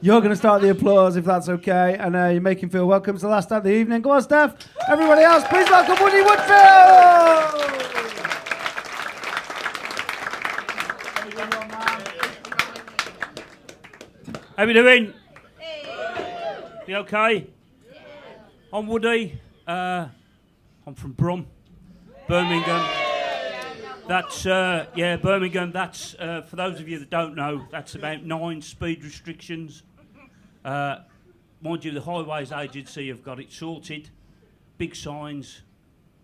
You're going to start the applause if that's okay, and you make him feel welcome. It's the last night of the evening. Go on, Steph. Everybody else, please welcome Woody Woodfield. How we doing? You okay? I'm Woody. I'm from Brum, Birmingham. That's Birmingham. That's for those of you that don't know. That's about 9 speed restrictions. Mind you, the Highways Agency have got it sorted. Big signs,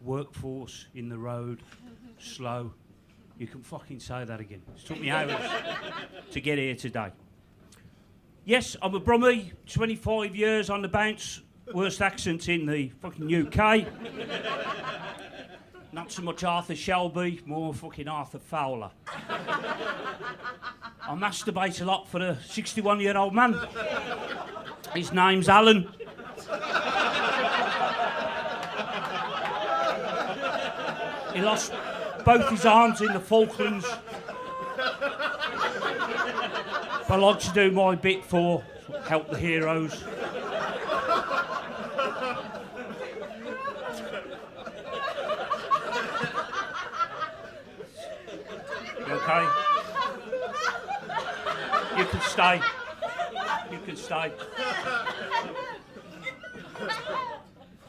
workforce in the road, slow. You can fucking say that again. It took me hours to get here today. Yes, I'm a Brummie, 25 years on the bounce, worst accent in the fucking UK. Not so much Arthur Shelby, more fucking Arthur Fowler. I masturbate a lot for a 61-year-old man. His name's Alan. He lost both his arms in the Falklands. But I like to do my bit for help the heroes. You okay? You can stay. You can stay.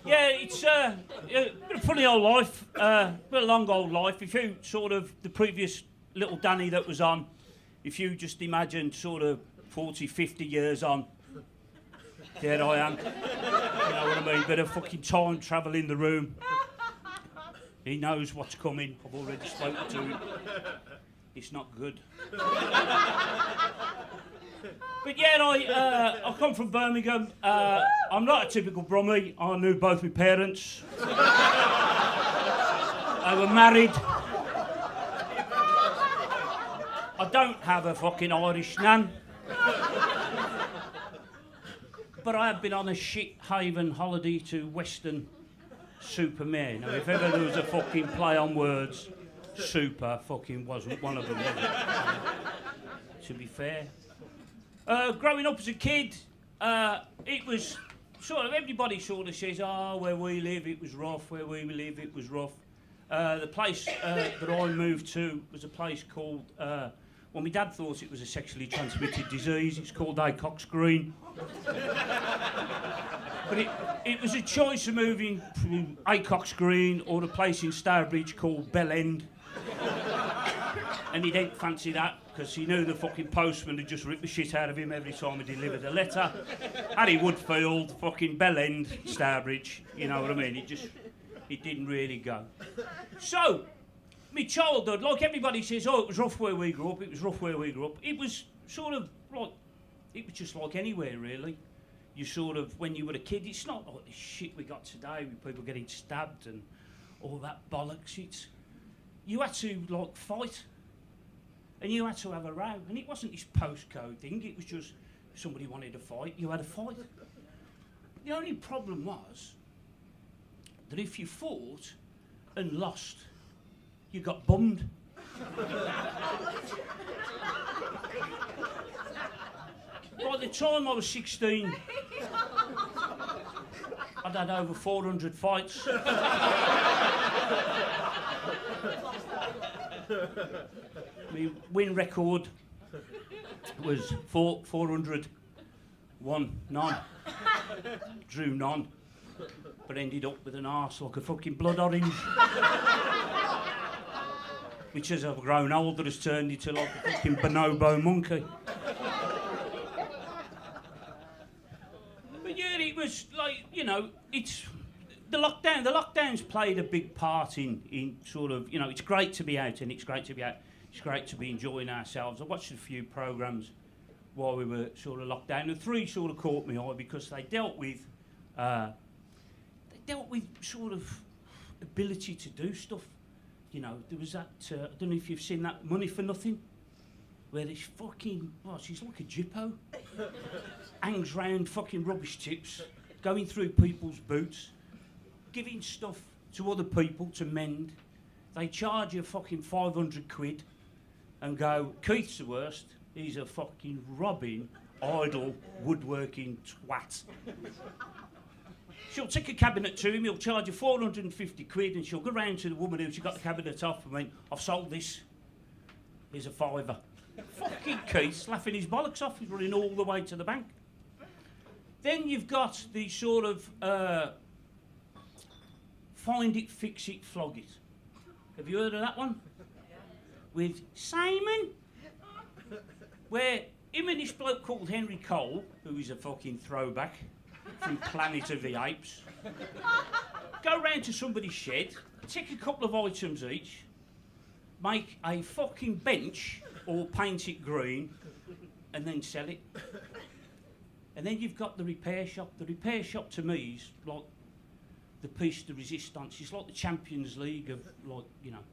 Yeah, it's been a funny old life, been a long old life. If you sort of, the previous little Danny that was on, if you just imagine sort of 40, 50 years on, there I am. You know what I mean? Bit of fucking time travel in the room. He knows what's coming. I've already spoken to him. It's not good. But yeah, I come from Birmingham. I'm not a typical Brummie. I knew both my parents. They were married. I don't have a fucking Irish nan. But I have been on a shit haven holiday to Western Supermare. Now, if ever there was a fucking play on words, super fucking wasn't one of them, was it? To be fair. Growing up as a kid, it was sort of, everybody sort of says, oh, where we live it was rough, where we live it was rough. The place that I moved to was a place called, well, my dad thought it was a sexually transmitted disease. It's called Acox Green. But it was a choice of moving from Acox Green or a place in Stourbridge called Bell End. And he didn't fancy that because he knew the fucking postman had just ripped the shit out of him every time he delivered a letter. Harry Woodfield, fucking Bell End, Stourbridge, you know what I mean? It didn't really go. So, my childhood, like everybody says, oh, it was rough where we grew up, it was rough where we grew up. It was sort of like, it was just like anywhere, really. You sort of, when you were a kid, it's not like the shit we got today with people getting stabbed and all that bollocks. You had to, like, fight. And you had to have a row. And it wasn't this postcode thing, it was just somebody wanted to fight, you had a fight. The only problem was that if you fought and lost, you got bummed. By the time I was 16, I'd had over 400 fights. My win record was 400, won none, drew none, but ended up with an arse like a fucking blood orange. Which, as I've grown older, has turned into like a fucking bonobo monkey. But yeah, it was like, you know, it's the lockdown. The lockdown's played a big part in sort of, you know, it's great to be out and it's great to be out. It's great to be enjoying ourselves. I watched a few programmes while we were sort of locked down. The 3 sort of caught my eye because they dealt with sort of ability to do stuff. You know, there was that, I don't know if you've seen that Money for Nothing, where this fucking, well, she's like a Jippo, hangs round fucking rubbish tips, going through people's boots, giving stuff to other people to mend. They charge you fucking 500 quid and go, Keith's the worst, he's a fucking robbing idle, woodworking twat. She'll take a cabinet to him, he'll charge her 450 quid, and she'll go round to the woman who she got the cabinet off and went, I've sold this. Here's a fiver. Fucking Keith's laughing his bollocks off, he's running all the way to the bank. Then you've got the sort of find it, fix it, flog it. Have you heard of that one? With Simon, where him and this bloke called Henry Cole, who is a fucking throwback from Planet of the Apes, go round to somebody's shed, take a couple of items each, make a fucking bench or paint it green, and then sell it. And then you've got the repair shop. The repair shop to me is like the piece de resistance. It's like the Champions League of, like, you know,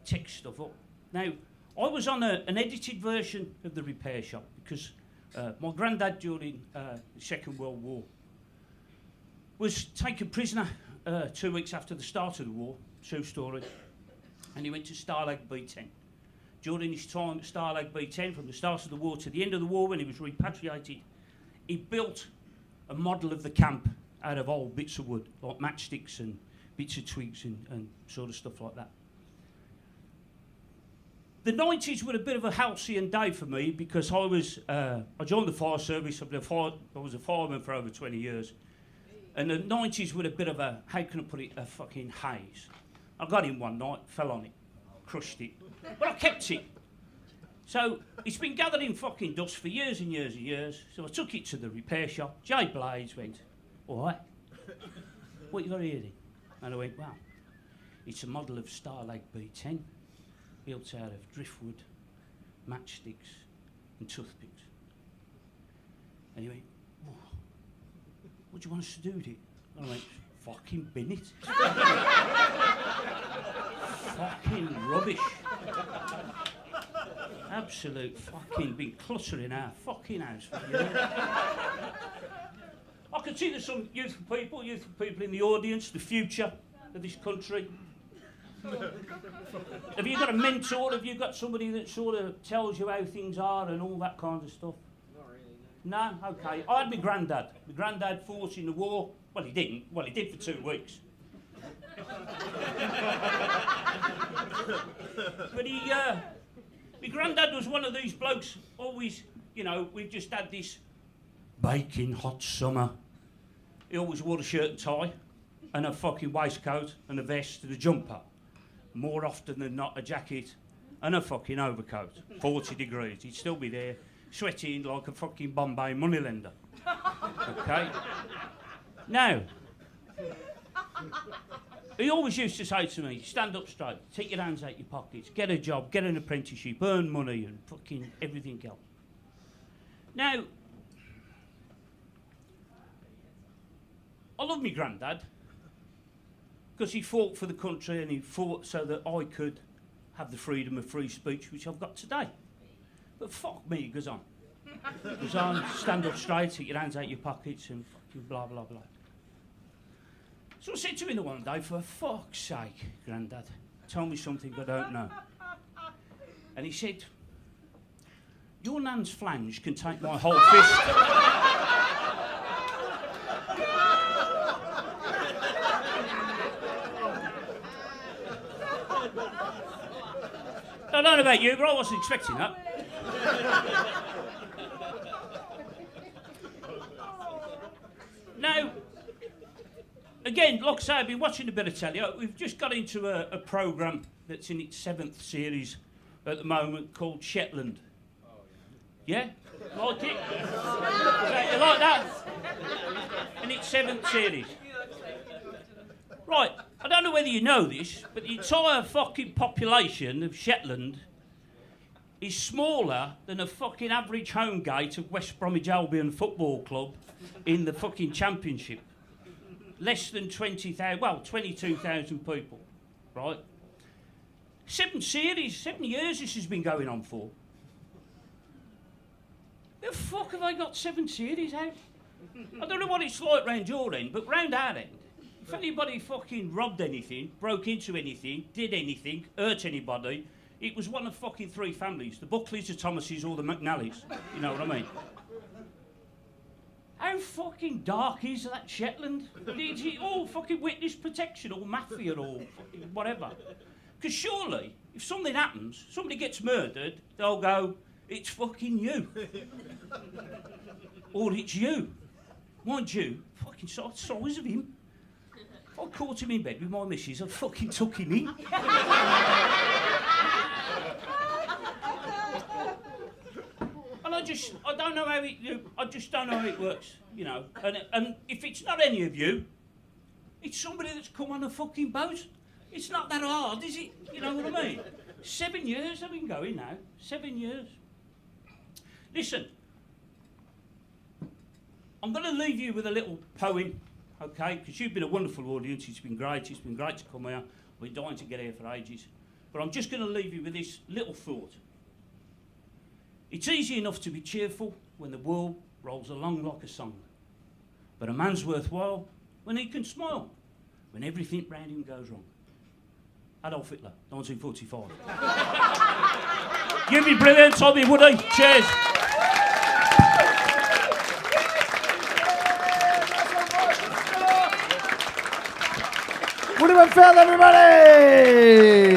tech stuff up. Now, I was on an edited version of the repair shop because my granddad during the Second World War was taken prisoner 2 weeks after the start of the war, true story, and he went to Stalag B10. During his time at Stalag B10, from the start of the war to the end of the war when he was repatriated, he built a model of the camp out of old bits of wood, like matchsticks and bits of twigs and sort of stuff like that. The 90s were a bit of a halcyon day for me because I joined the fire service. I was a fireman for over 20 years. And the 90s were a bit of a, how can I put it, a fucking haze. I got in one night, fell on it, crushed it. But I kept it. So it's been gathered in fucking dust for years and years and years. So I took it to the repair shop. Jay Blades went, all right, what you got here then? And I went, wow, it's a model of Stalag B10, built out of driftwood, matchsticks and toothpicks. And he went, oh, what do you want us to do with it? And I went, fucking bin it. Fucking rubbish. Absolute fucking been cluttering our fucking house for years. I can see there's some youthful people in the audience, the future of this country. Have you got a mentor? Have you got somebody that sort of tells you how things are and all that kind of stuff? Not really, no. No? Okay. I had my granddad. My granddad fought in the war. Well, he didn't. Well, he did for 2 weeks. But my granddad was one of these blokes, always, you know, we've just had this baking hot summer. He always wore a shirt and tie and a fucking waistcoat and a vest and a jumper. More often than not, a jacket and a fucking overcoat. 40 degrees. He'd still be there, sweating like a fucking Bombay moneylender. Okay? Now, he always used to say to me, stand up straight, take your hands out your pockets, get a job, get an apprenticeship, earn money and fucking everything else. Now, I love my granddad because he fought for the country and he fought so that I could have the freedom of free speech, which I've got today. But fuck me, it goes on. It goes on, stand up straight, take your hands out your pockets and fucking blah, blah, blah. So I said to him one day, for fuck's sake, Grandad, tell me something I don't know. And he said, your nan's flange can take my whole fist. I don't know about you, but I wasn't expecting that. Now, again, like I say, I've been watching a bit of telly. We've just got into a programme that's in its 7th series at the moment called Shetland. Yeah? Like it? You like that? In its 7th series. Right, I don't know whether you know this, but the entire fucking population of Shetland is smaller than a fucking average home gate of West Bromwich Albion Football Club in the fucking Championship. Less than 20,000, well, 22,000 people, right? 7 series, 7 years this has been going on for. The fuck have I got 7 series out? I don't know what it's like round your end, but round our end, if anybody fucking robbed anything, broke into anything, did anything, hurt anybody, it was one of fucking 3 families, the Buckleys, the Thomases or the McNallys, you know what I mean? fucking dark is that Shetland? Is it all fucking witness protection or mafia or fucking whatever? Because surely, if something happens, somebody gets murdered, they'll go, it's fucking you. Or it's you. Mind you, fucking size of him. If I caught him in bed with my missus, I'd fucking tuck him in. And I don't know how I just don't know how it works, you know. And if it's not any of you, it's somebody that's come on a fucking boat. It's not that hard, is it? You know what I mean? 7 years I've been going now. 7 years. Listen, I'm going to leave you with a little poem, okay? Because you've been a wonderful audience. It's been great. It's been great to come here. We're dying to get here for ages. But I'm just going to leave you with this little thought. It's easy enough to be cheerful when the world rolls along like a song. But a man's worthwhile when he can smile, when everything round him goes wrong. Adolf Hitler, 1945. You've been brilliant, Tommy, Woody. Cheers. Woodfield, everybody!